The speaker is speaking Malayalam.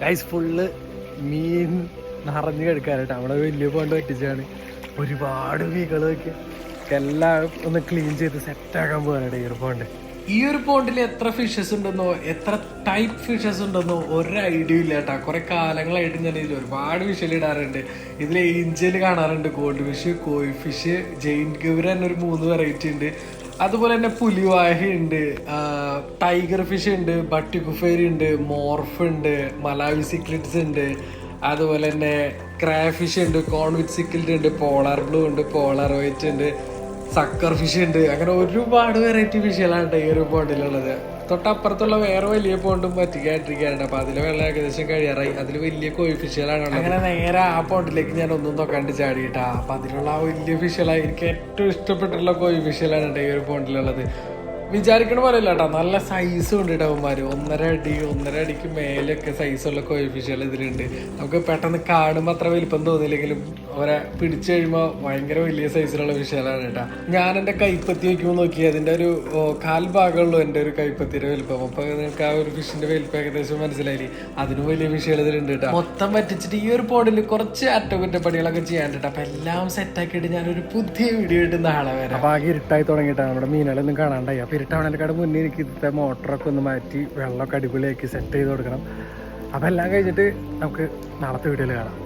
ഗൈസ് ഫുള്ള് മീൻ നിറഞ്ഞു കിടക്കാനായിട്ട് അവിടെ വലിയ പോണ്ട് പറ്റിച്ചാണ്. ഒരുപാട് മീനുകളൊക്കെ എല്ലാം ഒന്ന് ക്ലീൻ ചെയ്ത് സെറ്റാക്കാൻ പോകാനായിട്ട് ഈ ഒരു പോണ്ട്. ഈ ഒരു പോണ്ടിൽ എത്ര ഫിഷസ് ഉണ്ടെന്നോ എത്ര ടൈപ്പ് ഫിഷസ് ഉണ്ടെന്നോ ഒരു ഐഡിയ ഇല്ല കേട്ടോ. കുറെ കാലങ്ങളായിട്ട് ഞാൻ ഇതിൽ ഒരുപാട് ഫിഷിൽ ഇടാറുണ്ട്. ഇതിൽ ഏഞ്ചൽ കാണാറുണ്ട്, ഗോൾഡ് ഫിഷ്, കോയി ഫിഷ്, ജെയിൻ ഗൗര തന്നെ ഒരു 3 വെറൈറ്റി ഉണ്ട്. അതുപോലെ തന്നെ പുലിവാഹ ഉണ്ട്, ടൈഗർ ഫിഷ് ഉണ്ട്, ബട്ടിക്കുഫേരി ഉണ്ട്, മോർഫ് ഉണ്ട്, മലാവി സിക്ലിറ്റ്സ് ഉണ്ട്, അതുപോലെ തന്നെ ക്രാഫിഷ് ഉണ്ട്, കോൺവിറ്റ് സിക്കിൾഡ് ഉണ്ട്, പോളാർ ബ്ലൂ ഉണ്ട്, പോളാർ വൈറ്റ് ഉണ്ട്, സക്കർ ഫിഷ് ഉണ്ട്. അങ്ങനെ ഒരുപാട് വെറൈറ്റി ഫിഷുകളാണ് ഈ ഒരു പോണ്ടിലുള്ളത്. തൊട്ടപ്പുറത്തുള്ള വേറെ വലിയ പോണ്ടും പറ്റിക്കാണ്ടിരിക്കാറുണ്ട്. അപ്പൊ അതിലെ വെള്ളം ഏകദേശം കഴിയാറായി. അതിൽ വലിയ കോഴി ഫിഷുകളാണ്. അങ്ങനെ നേരെ ആ പോണ്ടിലേക്ക് ഞാൻ ഒന്നും നോക്കാണ്ട് ചാടിയിട്ടാ. അപ്പൊ അതിലുള്ള ആ വലിയ ഫിഷുകളാണ് എനിക്ക് ഏറ്റവും ഇഷ്ടപ്പെട്ടുള്ള കോഴി ഫിഷുകളാണ് ഈ ഒരു പോണ്ടിലുള്ളത്. വിചാരിക്കണ പോലെ ഇല്ല കേട്ടോ, നല്ല സൈസും ഉണ്ട് ഇടവന്മാര്. 1.5 അടിക്ക് മേലൊക്കെ സൈസുള്ള കോഴി ഫിഷുകൾ ഇതിലുണ്ട്. നമുക്ക് പെട്ടെന്ന് കാണുമ്പോൾ അത്ര വലിപ്പം തോന്നില്ലെങ്കിലും അവരെ പിടിച്ചു കഴിയുമ്പോൾ ഭയങ്കര വലിയ സൈസിലുള്ള ഫിഷുകളാണ് കേട്ടോ. ഞാൻ എൻ്റെ കൈപ്പത്തി വയ്ക്കുമ്പോൾ നോക്കി അതിൻ്റെ ഒരു 1/4 ഭാഗമുള്ളൂ എൻ്റെ ഒരു കൈപ്പത്തിയുടെ വലിപ്പം. അപ്പൊ നിങ്ങൾക്ക് ആ ഒരു ഫിഷിന്റെ വലിപ്പം ഏകദേശം മനസ്സിലായി. അതിനും വലിയ ഫിഷുകൾ ഇതിലുണ്ട് കേട്ടോ. മൊത്തം പറ്റിച്ചിട്ട് ഈ ഒരു പോണ്ടിൽ കുറച്ച് അറ്റകുറ്റപ്പണികളൊക്കെ ചെയ്യാൻ. അപ്പൊ എല്ലാം സെറ്റാക്കിയിട്ട് ഞാനൊരു പുതിയ വീഡിയോ ആയിട്ട് നാളെ വരാം. അപ്പൊ ആകെ ഇരുട്ടായി തുടങ്ങിയിട്ടാണ് നമ്മുടെ മീനുകളൊന്നും കാണാണ്ടായി. അപ്പൊ ഇരുട്ടാവണേക്കാട് മുന്നേ എനിക്ക് ഇന്നത്തെ മോട്ടറൊക്കെ ഒന്ന് മാറ്റി വെള്ളമൊക്കെ അടിപൊളിയാക്കി സെറ്റ് ചെയ്ത് കൊടുക്കണം. അപ്പം എല്ലാം കഴിഞ്ഞിട്ട് നമുക്ക് നാളത്തെ വീഡിയോയിൽ കാണാം.